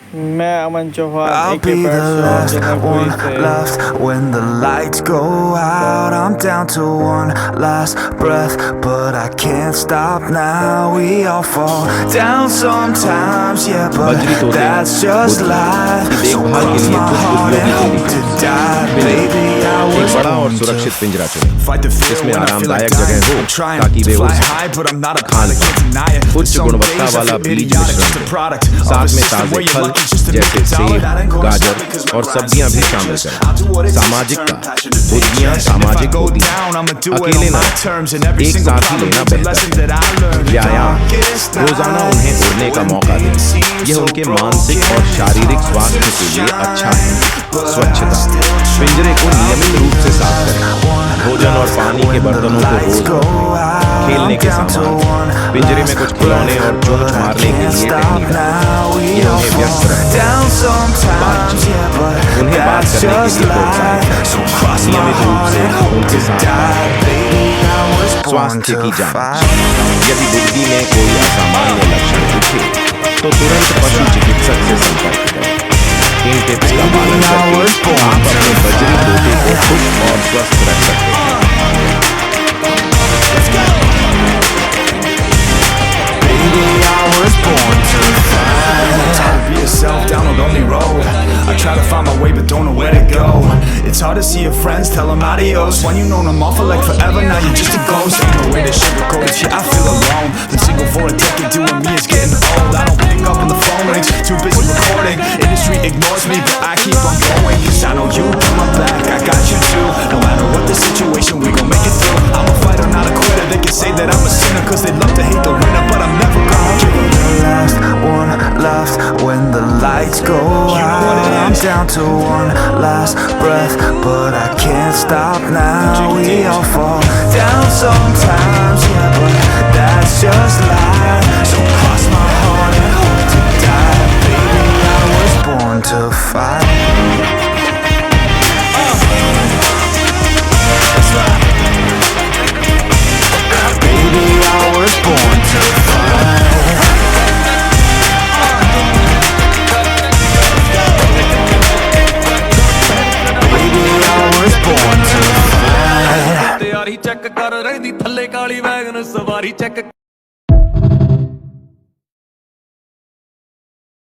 I'll be the last one left when the lights go out. I'm down to one last breath, but I can't stop now. We all fall down sometimes, yeah, but that's just life. So cross my heart and hope to die, baby. I was बड़ा और born सुरक्षित to पिंजरा चुनें fight the fear जिसमें when I feel like आरामदायक जगह dying. हो I'm trying ताकि to वे उड़ fly सकें। high, but I'm not a pilot, can't deny it. उच्च Some गुणवत्ता days I वाला feel बीज idiotic, just a मिश्रण product of साथ a में system ताजे where you're फल lucky just to make जैसे it सेब, solid. That ain't gonna गाजर stop because my और rhymes सब्जियां भी is शामिल dangerous. करें। I'll do what it takes to सामाजिकता turn passion to बुद्धियां business. And if I सामाजिक go होती down, हैं। I'ma do it अकेले on ना my terms. And every एक single साथ ही problem लेना is a बेहतर lesson that I learned. व्यायाम रोजाना उन्हें उड़ने का मौका दें। यह उनके मानसिक और शारीरिक स्वास्थ्य के लिए अच्छा है। स्वच्छता पिंजरे को नियमित रूप से साफ करें। भोजन और पानी के बर्तनों को रोज रखें। खेलने के सामान पिंजरे में कुछ खिलौने और चोंच मारने के लिए टेक्निक डालें। यह उन्हें व्यस्त रखता है। बातचीत उन्हें बात करने के लिए प्रोत्साहित करें। नियमित रूप से उनके साथ बात करें। स्वास्थ्य की जांच यदि बुद्धि में कोई असामान्य लक्षण दिखे तो तुरंत पशु चिकित्सक से संपर्क करें। इन टिप्स का पालन करके आप अपने बजरी तोते को खुश और स्वस्थ रख सकते हैं। Down a lonely road, I try to find my way but don't know where to go. It's hard to see your friends, tell them adios. When you known them all for like forever, now you're just a ghost. Ain't no way to sugarcoat it, shit, I feel alone. Been single for a decade, doing me is getting old. I don't pick up when the phone rings, too busy recording. Industry ignores me, but I keep on going. Cause I know you got my back, I got you too. No matter what the situation, we gon' make it through. I'm a fighter, not a quitter. They can say that I'm a sinner, cause they love to hate the winner, but I'm never gonna give up. Last one left when the lights go out. I'm down to one last breath, but I can't stop now. We all fall down sometimes, yeah, but that's just life. So cross my heart and hope to die, baby. I was born to fight. That's right. Baby, I was born to fight. ਤਿਆਰੀ check ਕਰ ਰਹੀ ਥੱਲੇ ਕਾਲੀ wagon ਸਵਾਰੀ check